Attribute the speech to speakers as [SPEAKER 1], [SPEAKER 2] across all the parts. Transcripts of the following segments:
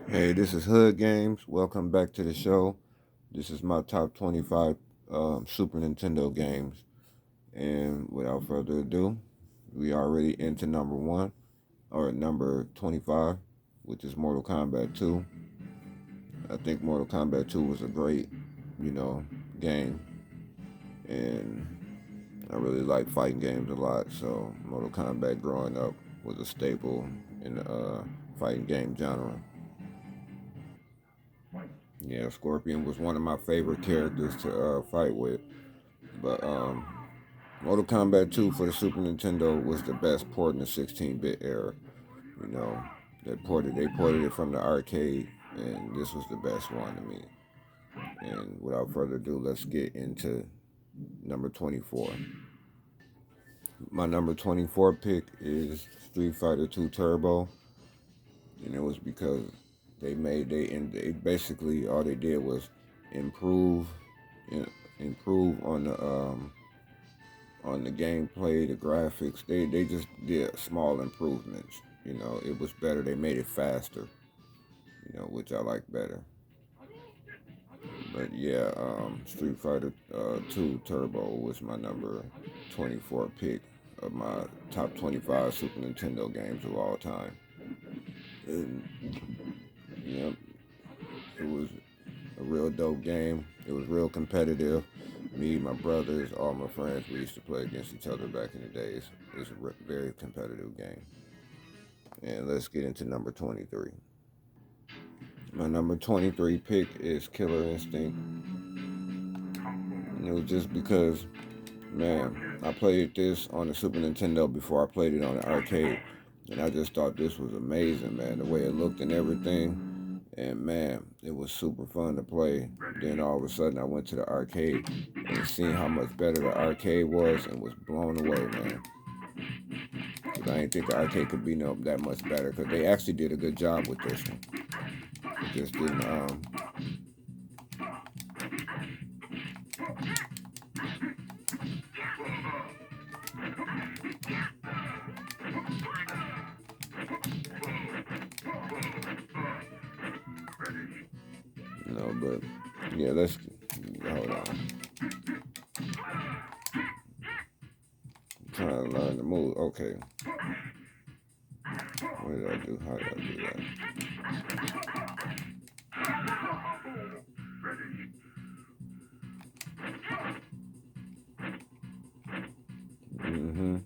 [SPEAKER 1] Hey, this is Hood Games. Welcome back to the show. This is my top 25 Super Nintendo games. And without further ado, we are already into number one, or number 25, which is Mortal Kombat 2. I think Mortal Kombat 2 was a great, you know, game. And I really like fighting games a lot. So Mortal Kombat growing up was a staple in the fighting game genre. Yeah, Scorpion was one of my favorite characters to fight with. But Mortal Kombat 2 for the Super Nintendo was the best port in the 16-bit era. You know, they ported it from the arcade, and this was the best one to me. And without further ado, let's get into number 24. My number 24 pick is Street Fighter 2 Turbo, and it was because they basically all they did was improve improve on the gameplay, the graphics. They just did small improvements. You know, it was better. They made it faster. You know, which I like better. But yeah, Street Fighter 2 Turbo was my number 24 pick of my top 25 Super Nintendo games of all time. And yeah, it was a real dope game. It was real competitive. Me, my brothers, all my friends, we used to play against each other back in the days. It was a very competitive game. And let's get into number 23. My number 23 pick is Killer Instinct. And it was just because, man, I played this on the Super Nintendo before I played it on the arcade. And I just thought this was amazing, man, the way it looked and everything. And man, it was super fun to play. Then all of a sudden I went to the arcade and seen how much better the arcade was and was blown away, man. Cause I didn't think the arcade could be that much better. Cause they actually did a good job with this one. It just didn't. But yeah, let's hold on. I'm trying to learn the move. Okay, what did I do? How did I do that? Mm-hmm.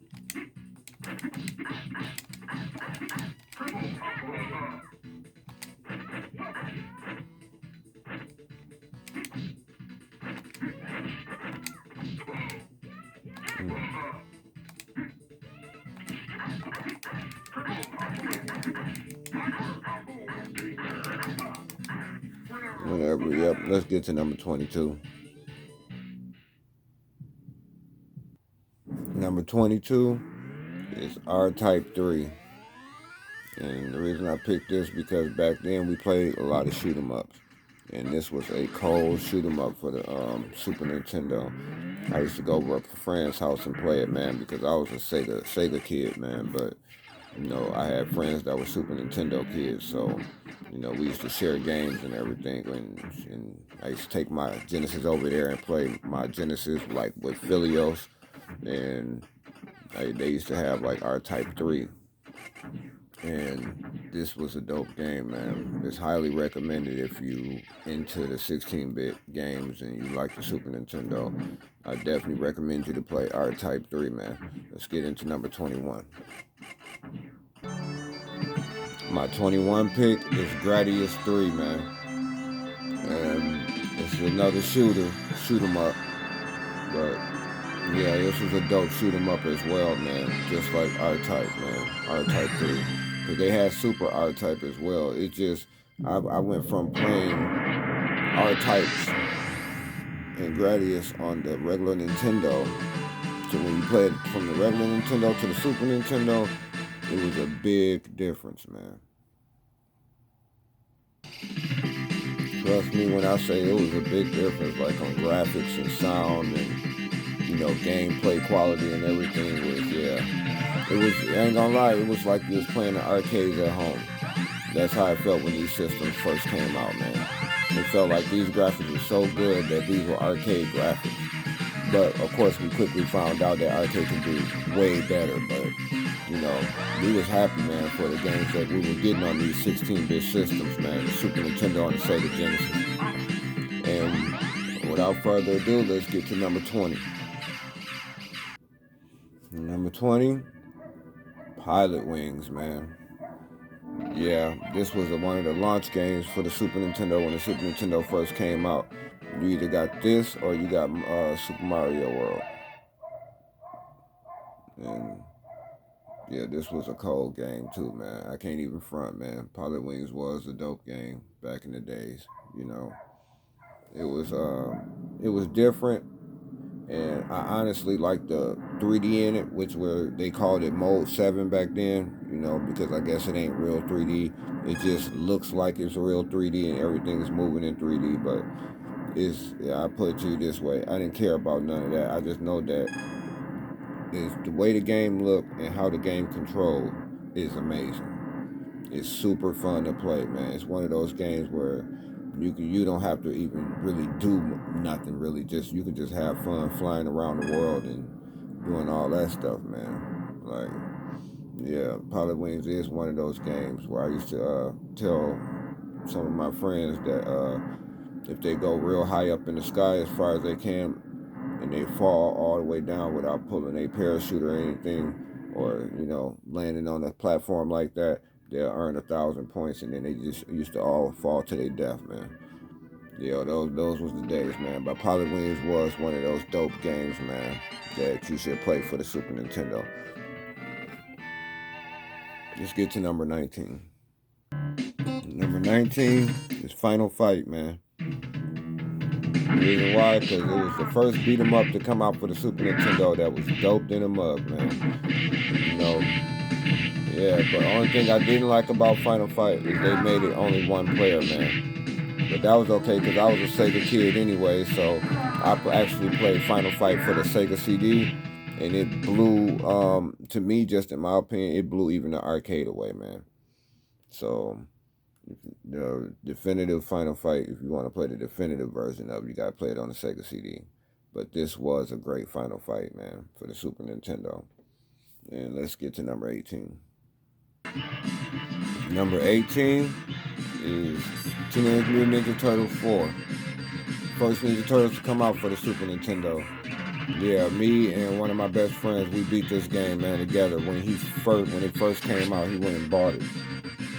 [SPEAKER 1] Whatever. Yep. Let's get to number 22. Number 22 is R-Type 3. And the reason I picked this because back then we played a lot of shoot 'em ups. And this was a cold shoot 'em up for the Super Nintendo. I used to go over to a friend's house and play it, man, because I was a Sega kid, man. But you know, I had friends that were Super Nintendo kids, so you know, we used to share games and everything. And I used to take my Genesis over there and play my Genesis like with Filios, and they used to have like R-Type 3. And this was a dope game, man. It's highly recommended if you into the 16-bit games and you like the Super Nintendo. I definitely recommend you to play R-Type 3, man. Let's get into number 21. My 21 pick is Gradius 3, man. And it's another shoot 'em up. But yeah, this was a dope shoot 'em up as well, man. Just like R-Type, man. R-Type 3. Because they had Super R-Type as well. It just, I went from playing R-Types and Gradius on the regular Nintendo to when you played from the regular Nintendo to the Super Nintendo, it was a big difference, man. Trust me when I say it was a big difference, like on graphics and sound and, you know, gameplay quality and everything was, yeah. It was, I ain't gonna lie, it was like you was playing the arcades at home. That's how I felt when these systems first came out, man. It felt like these graphics were so good that these were arcade graphics. But of course, we quickly found out that arcade could do way better. But you know, we was happy, man, for the games that we were getting on these 16-bit systems, man. The Super Nintendo and the Sega Genesis. And without further ado, let's get to number 20. Number 20, Pilot Wings, man. Yeah, this was one of the launch games for the Super Nintendo when the Super Nintendo first came out. You either got this or you got Super Mario World. And yeah, this was a cold game too, man. I can't even front, man. Pilot Wings was a dope game back in the days. You know, it was different, and I honestly liked the 3D in it, which they called it Mode 7 back then. You know, because I guess it ain't real 3D. It just looks like it's real 3D and everything is moving in 3D, but I put it to you this way. I didn't care about none of that. I just know that is the way the game looked and how the game controlled is amazing. It's super fun to play, man. It's one of those games where you don't have to even really do nothing really. Just you can just have fun flying around the world and doing all that stuff, man. Like, yeah, Pilot Wings is one of those games where I used to tell some of my friends that if they go real high up in the sky as far as they can and they fall all the way down without pulling a parachute or anything, or landing on a platform like that, they'll earn 1,000 points, and then they just used to all fall to their death, man. Yeah, those was the days, man. But Pilot Wings was one of those dope games, man, that you should play for the Super Nintendo. Let's get to number 19. Number 19 is Final Fight, man. The reason why, because it was the first beat 'em up to come out for the Super Nintendo that was doped in a mug, man. You know, yeah, but the only thing I didn't like about Final Fight is they made it only one player, man. But that was okay, because I was a Sega kid anyway, so I actually played Final Fight for the Sega CD, and it blew, to me, just in my opinion, it blew even the arcade away, man. So the definitive Final Fight, if you want to play the definitive version of it, you got to play it on the Sega CD. But this was a great Final Fight, man, for the Super Nintendo. And let's get to number 18. Number 18 is Teenage Mutant Ninja Turtles 4. First Ninja Turtles to come out for the Super Nintendo. Yeah, me and one of my best friends, we beat this game, man, together. When it first came out, he went and bought it,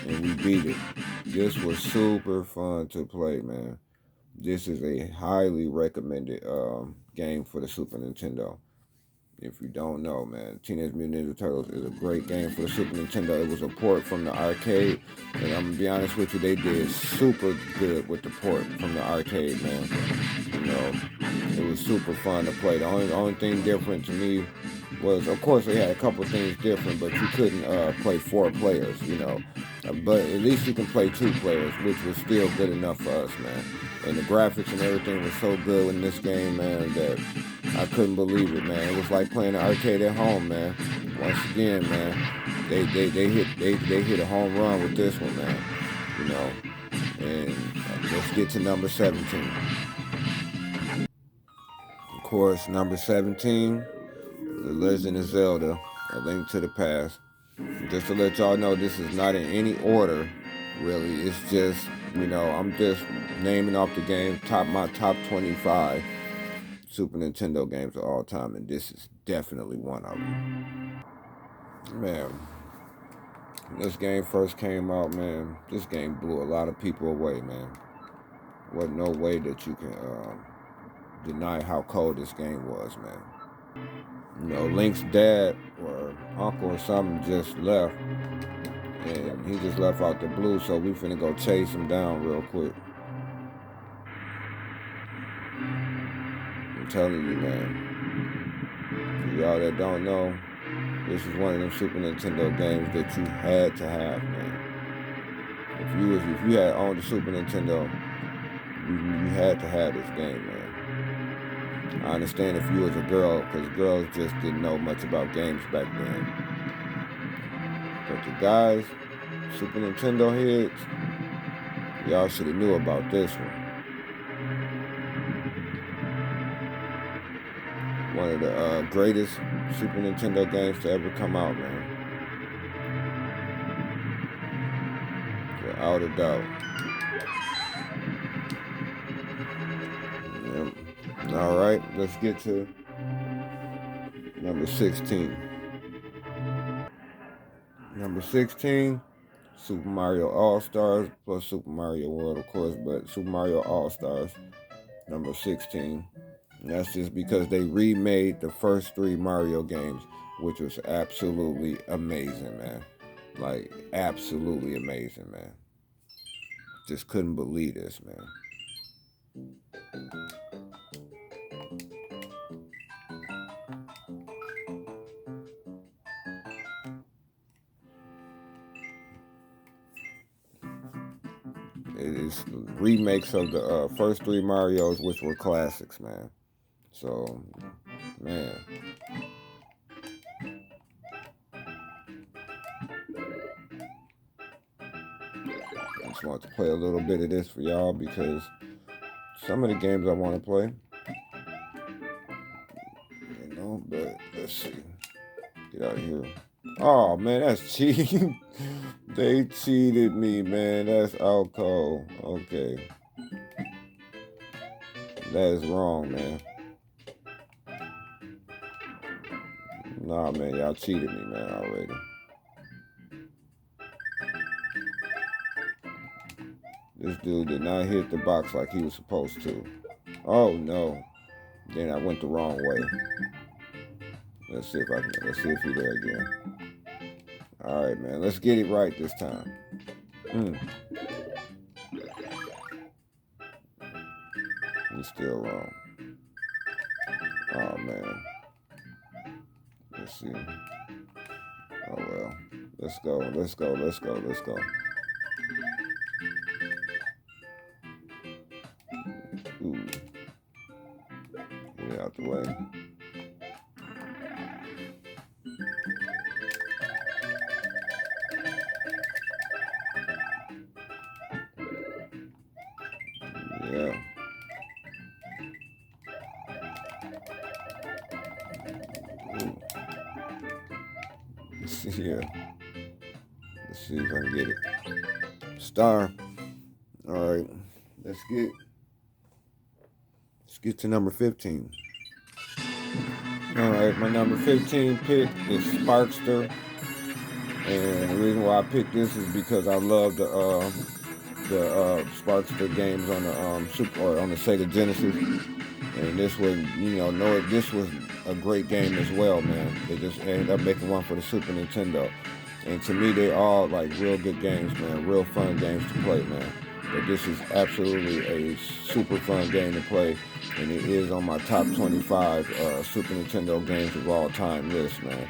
[SPEAKER 1] and we beat it. This was super fun to play, man. This is a highly recommended game for the Super Nintendo. If you don't know, man, Teenage Mutant Ninja Turtles is a great game for the Super Nintendo. It was a port from the arcade, and I'm gonna be honest with you, they did super good with the port from the arcade, man. It was super fun to play. The only thing different to me was, of course, they had a couple things different, but you couldn't play 4 players, but at least you can play 2 players, which was still good enough for us, man. And the graphics and everything was so good in this game, man, that I couldn't believe it, man. It was like playing an arcade at home, man. Once again, man, they hit a home run with this one, man. And let's get to number 17. Of course, number 17, The Legend of Zelda: A Link to the Past. Just to let y'all know, this is not in any order, really. It's just, I'm just naming off the game, my top 25 Super Nintendo games of all time, and this is definitely one of them. Man, when this game first came out, man, this game blew a lot of people away, man. Wasn't no way that you can deny how cold this game was, man. Link's dad or uncle or something just left, and he just left out the blue, so we finna go chase him down real quick. I'm telling you, man. For y'all that don't know, this is one of them Super Nintendo games that you had to have, man. If you had owned the Super Nintendo, you had to have this game, man. I understand if you was a girl, because girls just didn't know much about games back then. But the guys, Super Nintendo heads, y'all should have knew about this one. One of the greatest Super Nintendo games to ever come out, man. Without a doubt. Yep. All right, let's get to number 16. Number 16, Super Mario All-Stars, plus Super Mario World, of course, but Super Mario All-Stars, number 16. And that's just because they remade the first 3 Mario games, which was absolutely amazing, man. Like, absolutely amazing, man. Just couldn't believe this, man. It is remakes of the first 3 Marios, which were classics, man. So, man. I just want to play a little bit of this for y'all because some of the games I want to play, you know, but let's see. Get out of here. Oh, man, that's cheating. They cheated me, man. That's out cold. Okay. That is wrong, man. Nah, man, y'all cheated me, man, already. This dude did not hit the box like he was supposed to. Oh, no. Then I went the wrong way. Let's see if he's there again. All right, man. Let's get it right this time. He's still wrong. Oh, man. Let's see. Oh, well. Let's go. Ooh. Get it out the way. Yeah. Ooh. Let's see here. Let's see if I can get it. Star. All right. Let's get to number 15. All right, my number 15 pick is Sparkster, and the reason why I picked this is because I love the Sparkster games on the on the Sega Genesis, and this was this was a great game as well, man. They just ended up making one for the Super Nintendo, and to me they all like real good games, man. Real fun games to play, man. But this is absolutely a super fun game to play, and it is on my top 25 Super Nintendo games of all time list, man.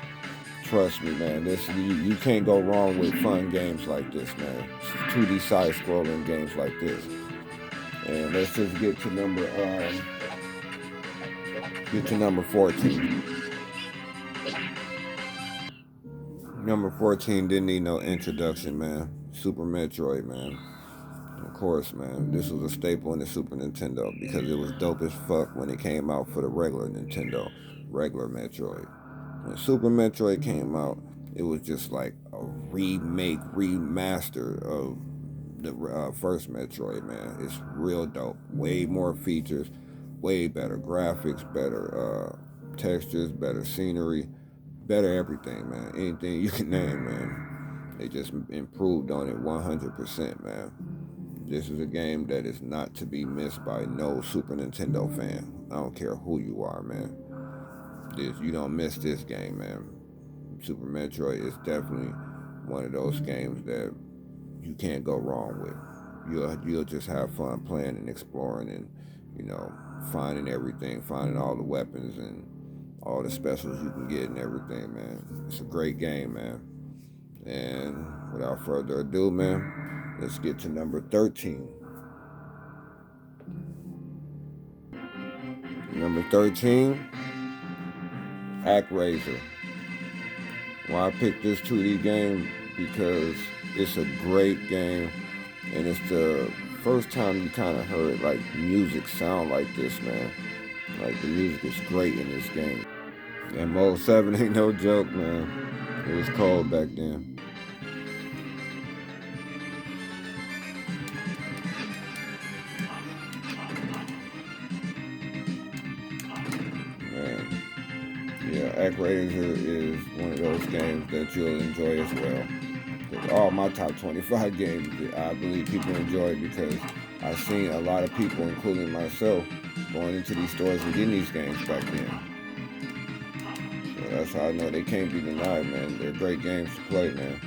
[SPEAKER 1] Trust me, man. This you can't go wrong with fun games like this, man. 2D side-scrolling games like this. And let's just get to number 14. Number 14 didn't need no introduction, man. Super Metroid, man. Of course, man. This was a staple in the Super Nintendo because it was dope as fuck when it came out for the regular Nintendo, regular Metroid. When Super Metroid came out, it was just like a remaster of the first Metroid, man. It's real dope. Way more features, way better graphics, better textures, better scenery, better everything, man. Anything you can name, man. They just improved on it 100%, man. This is a game that is not to be missed by no Super Nintendo fan. I don't care who you are, man. You don't miss this game, man. Super Metroid is definitely one of those games that you can't go wrong with. You'll just have fun playing and exploring and finding everything, finding all the weapons and all the specials you can get and everything, man. It's a great game, man. And without further ado, man, let's get to number 13. Number 13, ActRaiser. Why I picked this 2D game? Because It's a great game, and it's the first time you kind of heard like music sound like this, man. Like the music is great in this game. And Mode 7 ain't no joke, man. It was cold back then. Man. Yeah, Act Razor is one of those games that you'll enjoy as well. All my top 25 games, I believe people enjoy because I've seen a lot of people, including myself, going into these stores and getting these games back then. So that's how I know they can't be denied, man. They're great games to play, man.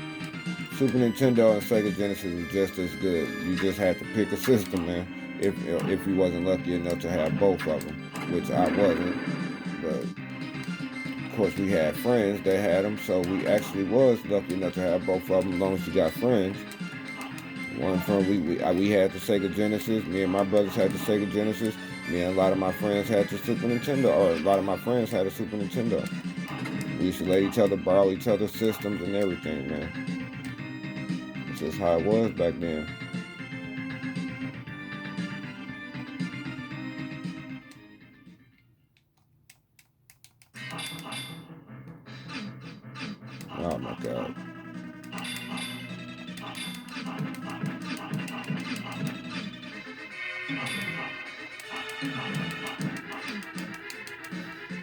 [SPEAKER 1] Super Nintendo and Sega Genesis was just as good. You just had to pick a system, man. If you wasn't lucky enough to have both of them, which I wasn't, but of course we had friends that had them, so we actually was lucky enough to have both of them. As long as you got friends. One friend we had the Sega Genesis. Me and my brothers had the Sega Genesis. Me and a lot of my friends had the Super Nintendo, or a lot of my friends had a Super Nintendo. We used to let each other borrow each other's systems and everything, man. That's just how it was back then. Oh my God.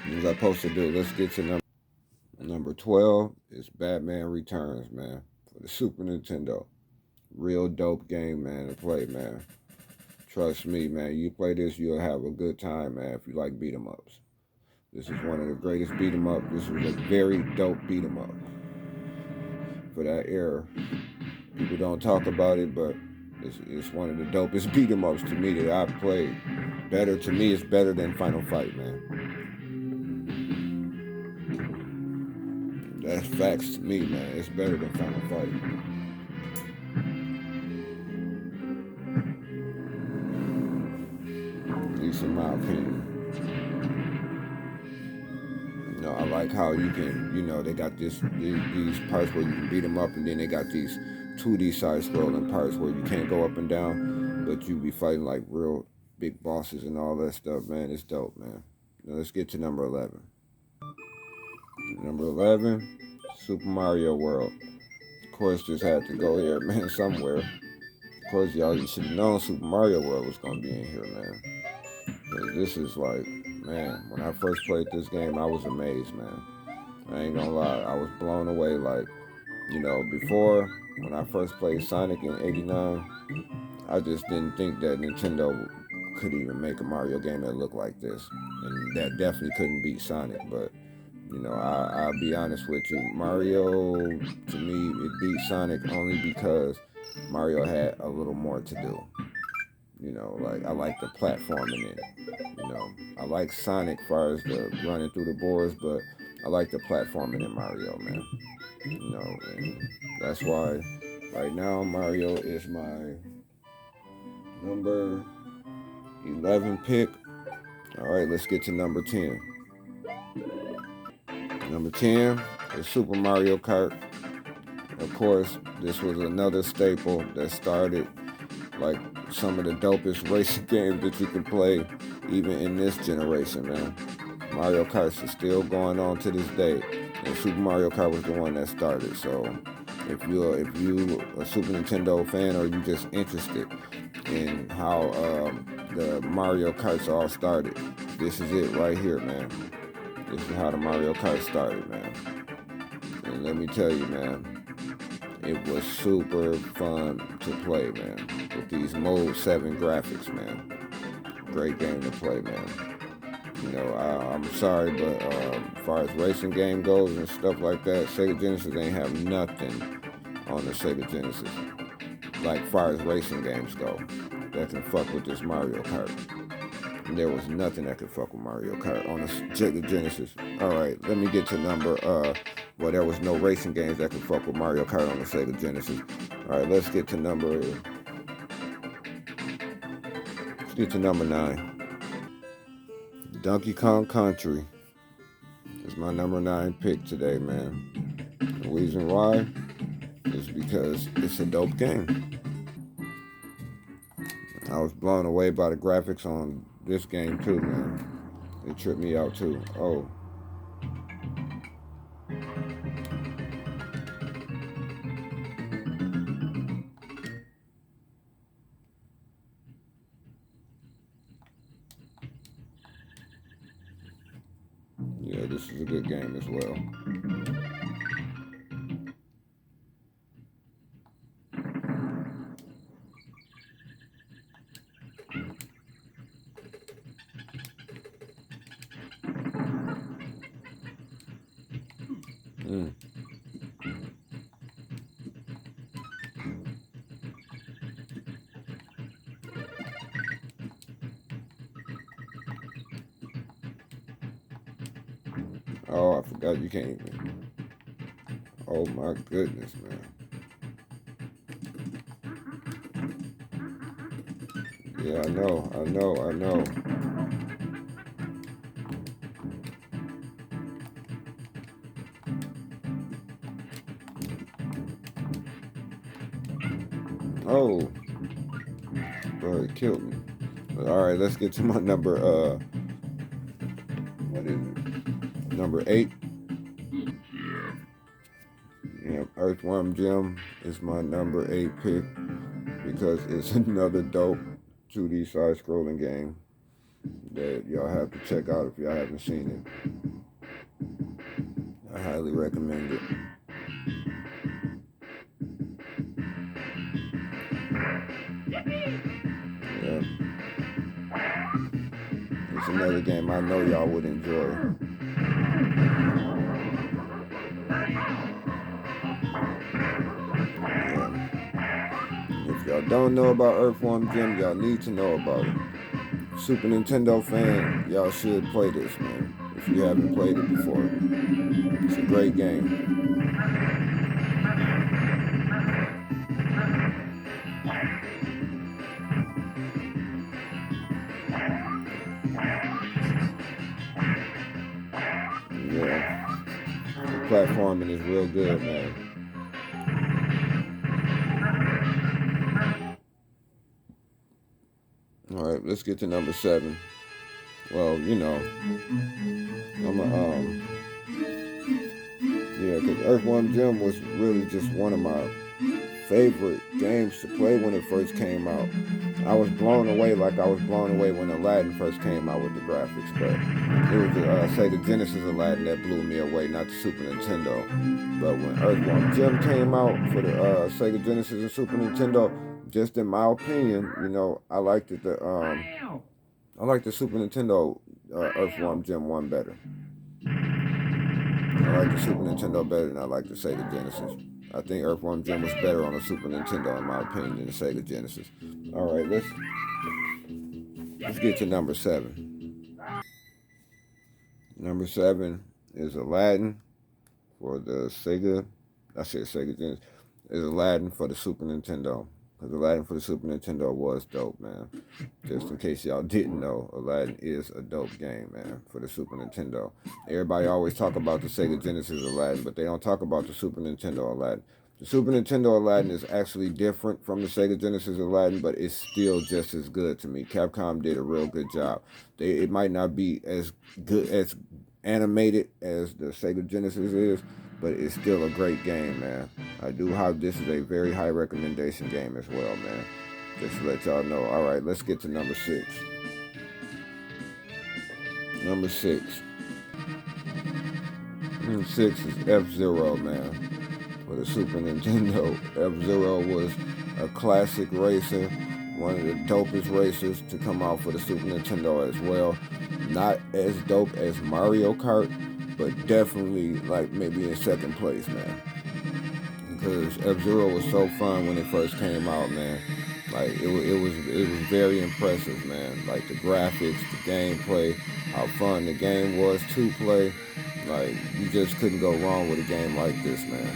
[SPEAKER 1] What was I supposed to do? Let's get to number 12. Is Batman Returns, man, for the Super Nintendo. Real dope game, man, to play, man. Trust me, man. You play this, you'll have a good time, man, if you like beat 'em ups. This is one of the greatest beat 'em up. This was a very dope beat 'em up for that era. People don't talk about it, but it's one of the dopest beat 'em ups to me that I've played. Better to me, it's better than Final Fight, man. That's facts to me, man. It's better than Final Fight. At least in my opinion. I like how you can, they got these parts where you can beat them up, and then they got these 2D side-scrolling parts where you can't go up and down, but you be fighting like real big bosses and all that stuff, man. It's dope, man. Now let's get to number 11. Number 11, Super Mario World. Of course, this had to go here, man, somewhere. Of course, y'all, you should have known Super Mario World was going to be in here, man. This is like, man, when I first played this game, I was amazed, man. I ain't gonna lie, I was blown away. Like, before, when I first played Sonic in '89, I just didn't think that Nintendo could even make a Mario game that looked like this. And that definitely couldn't beat Sonic. But, I'll be honest with you. Mario, to me, it beat Sonic only because Mario had a little more to do. Like I like the platforming in it. I like Sonic as far as the running through the boards, but I like the platforming in Mario, man. And that's why right now Mario is my number 11 pick. All right, let's get to number 10. Number 10 is Super Mario Kart. Of course, this was another staple that started like some of the dopest racing games that you can play even in this generation, man. Mario Kart is still going on to this day, and Super Mario Kart was the one that started. So if you a Super Nintendo fan, or you just interested in how the Mario Karts all started, this is it right here, man. This is how the Mario Kart started, man. And let me tell you, man, it was super fun to play, man, with these Mode 7 graphics, man. Great game to play, man. I'm sorry, but as far as racing game goes and stuff like that, Sega Genesis ain't have nothing on the Sega Genesis. Like, far as racing games go, that can fuck with this Mario Kart. And there was nothing that could fuck with Mario Kart on the Sega Genesis. Alright, let me get to number, well, there was no racing games that could fuck with Mario Kart on the Sega Genesis. Alright, let's get to number 9. Donkey Kong Country is my number 9 pick today, man. The reason why is because it's a dope game. I was blown away by the graphics on this game too, man. It tripped me out too. Oh, yeah, this is a good game as well. Mm. Oh, I forgot you can't even. Oh my goodness, man. Yeah, I know. Oh, bro, it killed me. But all right, let's get to my number. What is it? Number 8. Yeah, Earthworm Jim is my number 8 pick because it's another dope 2D side-scrolling game that y'all have to check out if y'all haven't seen it. I highly recommend it. Yeah, it's another game I know y'all would enjoy. Yeah. If y'all don't know about Earthworm Jim, y'all need to know about it. Super Nintendo fan, y'all should play this, man. If you haven't played it before, it's a great game. Yeah, the platforming is real good, man. All right, let's get to number 7. Well, I'm a yeah, because Earthworm Jim was really just one of my favorite games to play when it first came out. I was blown away like I was blown away when Aladdin first came out with the graphics, but it was the Sega Genesis Aladdin that blew me away, not the Super Nintendo. But when Earthworm Jim came out for the Sega Genesis and Super Nintendo, just in my opinion, I liked I like the Super Nintendo Earthworm Jim 1 better. I like the Super Nintendo better than I like the Sega Genesis. I think Earthworm Jim was better on the Super Nintendo, in my opinion, than the Sega Genesis. All right, let's get to number 7. Number 7 is Aladdin for the Sega. I said Sega Genesis. Is Aladdin for the Super Nintendo. Because Aladdin for the Super Nintendo was dope, man. Just in case y'all didn't know, Aladdin is a dope game, man, for the Super Nintendo. Everybody always talk about the Sega Genesis Aladdin, but they don't talk about the Super Nintendo Aladdin. The Super Nintendo Aladdin is actually different from the Sega Genesis Aladdin, but it's still just as good to me. Capcom did a real good job. It might not be as good as animated as the Sega Genesis is, but it's still a great game, man. I do have this is a very high recommendation game as well, man. Just to let y'all know. All right, let's get to number 6. Number 6. Number 6 is F-Zero, man. For the Super Nintendo, F-Zero was a classic racer, one of the dopest racers to come out for the Super Nintendo as well. Not as dope as Mario Kart, but definitely like maybe in second place, man. Because F-Zero was so fun when it first came out, man. Like it was very impressive, man. Like the graphics, the gameplay, how fun the game was to play. Like you just couldn't go wrong with a game like this, man.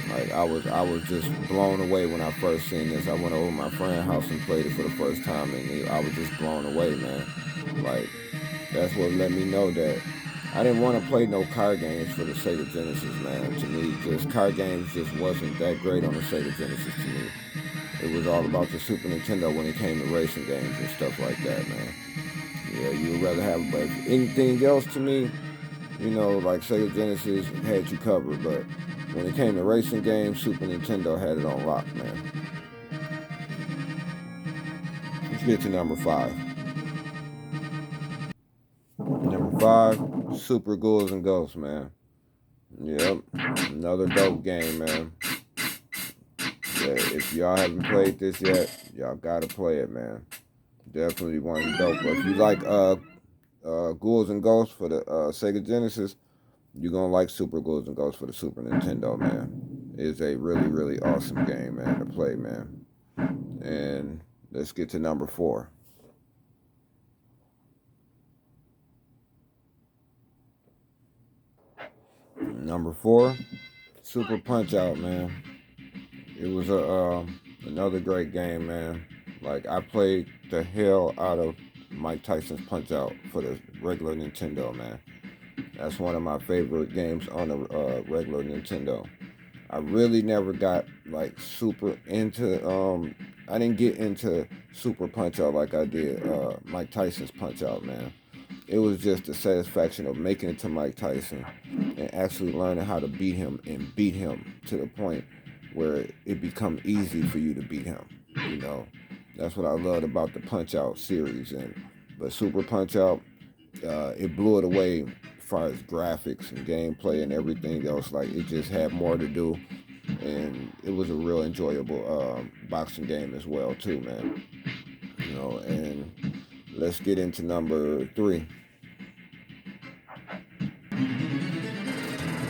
[SPEAKER 1] Like I was just blown away when I first seen this. I went over to my friend's house and played it for the first time, and I was just blown away, man. Like that's what let me know that I didn't want to play no card games for the Sega Genesis, man. To me, just card games just wasn't that great on the Sega Genesis to me. It was all about the Super Nintendo when it came to racing games and stuff like that, man. Yeah, you would rather have, but anything else to me, like Sega Genesis had you covered, but when it came to racing games, Super Nintendo had it on lock, man. Let's get to number 5. Number 5, Super Ghouls and Ghosts, man. Yep, another dope game, man. Yeah, if y'all haven't played this yet, y'all gotta play it, man. Definitely one of the dope. But if you like Ghouls and Ghosts for the Sega Genesis, you're gonna like Super Ghouls and Ghosts for the Super Nintendo, man. It's a really, really awesome game, man, to play, man. And let's get to number 4. Number 4, Super Punch Out, man. It was another great game, man. Like, I played the hell out of Mike Tyson's Punch Out for the regular Nintendo, man. That's one of my favorite games on the regular Nintendo. I really never got like super into I didn't get into Super Punch Out like I did Mike Tyson's Punch Out, man. It was just the satisfaction of making it to Mike Tyson and actually learning how to beat him and beat him to the point where it become easy for you to beat him. That's what I loved about the Punch Out series. But Super Punch Out, it blew it away as far as graphics and gameplay and everything else. Like, it just had more to do, and it was a real enjoyable boxing game as well too, man. And let's get into number 3.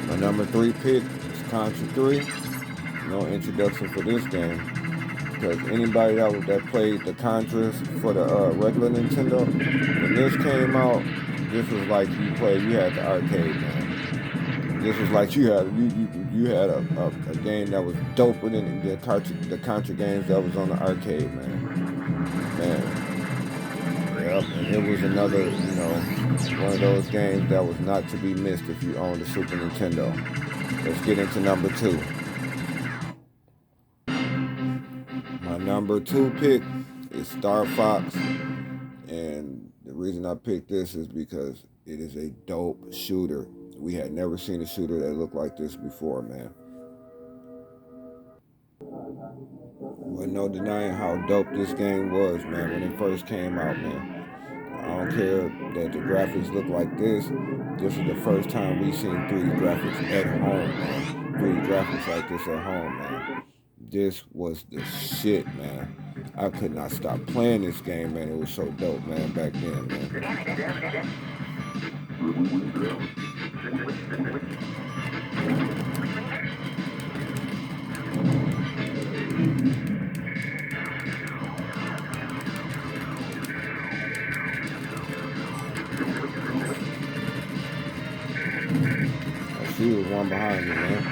[SPEAKER 1] My number 3 pick is Contra 3. No introduction for this game, because anybody that played the Contras for the regular Nintendo, when this came out, this was like you had the arcade, man. This was like you had a game that was doper than the Contra games that was on the arcade, man. Yep, and it was another, one of those games that was not to be missed if you owned a Super Nintendo. Let's get into number 2. My number 2 pick is Star Fox, and the reason I picked this is because it is a dope shooter. We had never seen a shooter that looked like this before, man. But no denying how dope this game was, man, when it first came out, man. I don't care that the graphics look like this. This is the first time we seen 3D graphics at home, man. 3D graphics like this at home, man. This was the shit, man. I could not stop playing this game, man. It was so dope, man, back then, man. She was one behind me, man.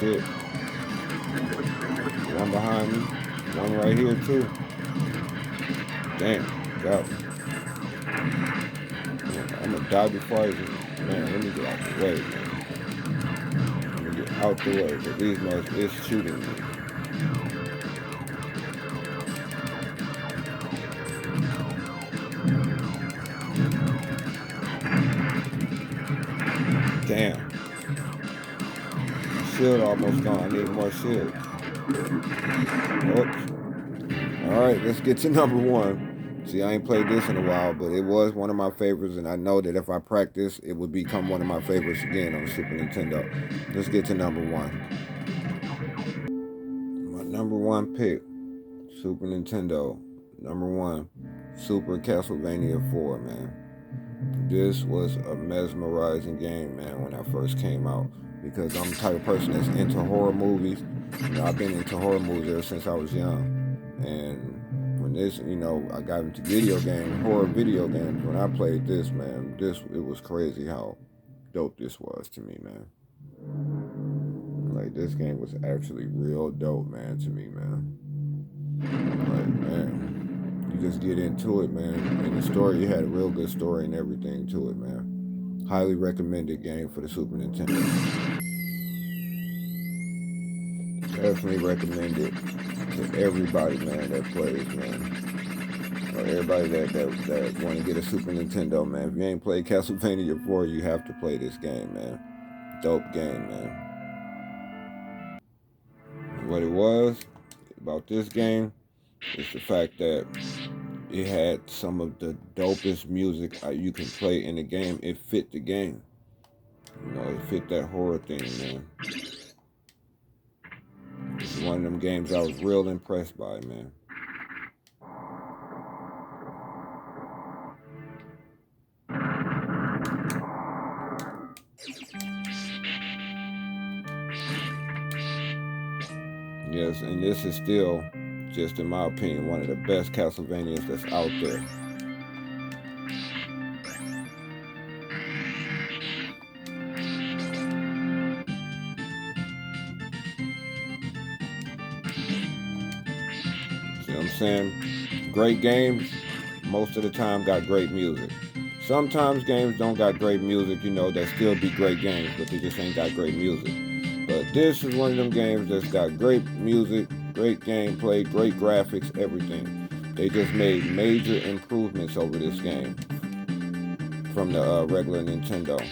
[SPEAKER 1] Shit. One behind me. One right here, too. Damn. Got me. I'm gonna die before I even... Man, let me get out the way, man. Let me get out the way. But these guys is shooting me. Damn. Shield almost gone. I need more shield. Oops. Alright, let's get to number 1. See, I ain't played this in a while, but it was one of my favorites, and I know that if I practice, it would become one of my favorites again on the Super Nintendo. Let's get to number 1. My number 1 pick, Super Nintendo. Number 1, Super Castlevania 4, man. This was a mesmerizing game, man, when I first came out, because I'm the type of person that's into horror movies. I've been into horror movies ever since I was young, and when this, I got into horror video games. When I played this, man, it was crazy how dope this was to me, man. Like, this game was actually real dope, man, to me, man. Like, man, you just get into it, man. And the story, you had a real good story and everything to it, man. Highly recommended game for the Super Nintendo. Definitely recommend it to everybody, man, that plays, man. Or everybody that want to get a Super Nintendo, man. If you ain't played Castlevania 4, you have to play this game, man. Dope game, man. And what it was about this game is the fact that it had some of the dopest music you can play in the game. It fit the game. You know, it fit that horror thing, man. It's one of them games I was real impressed by, man. Yes, and this is still, just in my opinion, one of the best Castlevanias that's out there. See what I'm saying? Great games, most of the time, got great music. Sometimes games don't got great music, you know, that still be great games, but they just ain't got great music. But this is one of them games that's got great music, great gameplay, great graphics, everything. They just made major improvements over this game from the regular Nintendo.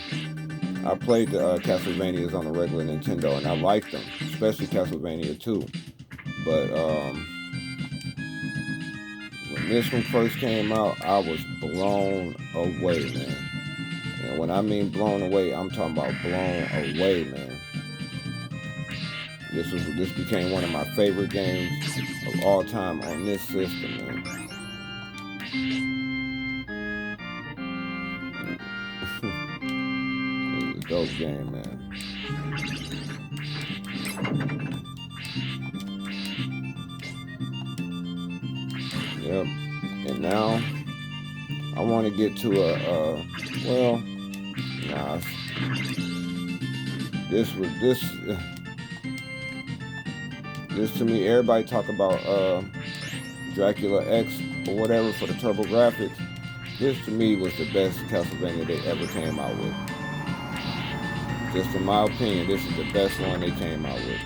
[SPEAKER 1] I played the Castlevanias on the regular Nintendo, and I liked them, especially Castlevania 2. But when this one first came out, I was blown away, man. And when I mean blown away, I'm talking about blown away, man. This became one of my favorite games of all time on this system, man. It was a dope game, man. Yep. And now I want to get to well, nah. This to me, everybody talk about Dracula X or whatever for the Turbo Graphics. This to me was the best Castlevania they ever came out with. Just in my opinion, this is the best one they came out with.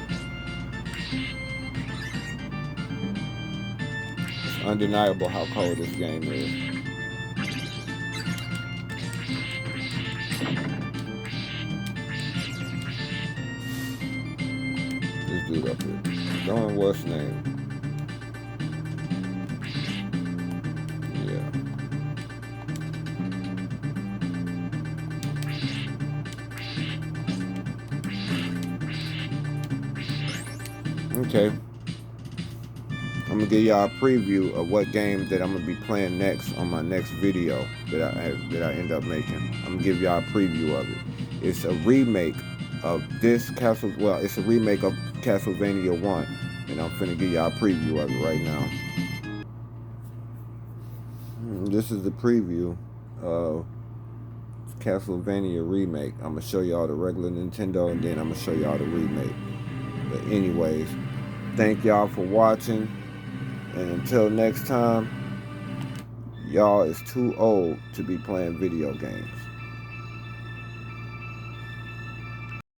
[SPEAKER 1] It's undeniable how cold this game is. This dude up here. Don't what's his name? Yeah. Okay. I'm gonna give y'all a preview of what game that I'm gonna be playing next on my next video that I end up making. I'm gonna give y'all a preview of it. It's a remake of this it's a remake of Castlevania 1, and I'm finna give y'all a preview of it right now. This is the preview of Castlevania remake. I'm gonna show y'all the regular Nintendo, and then I'm gonna show y'all the remake. But anyways, thank y'all for watching. And until next time, y'all is too old to be playing video games.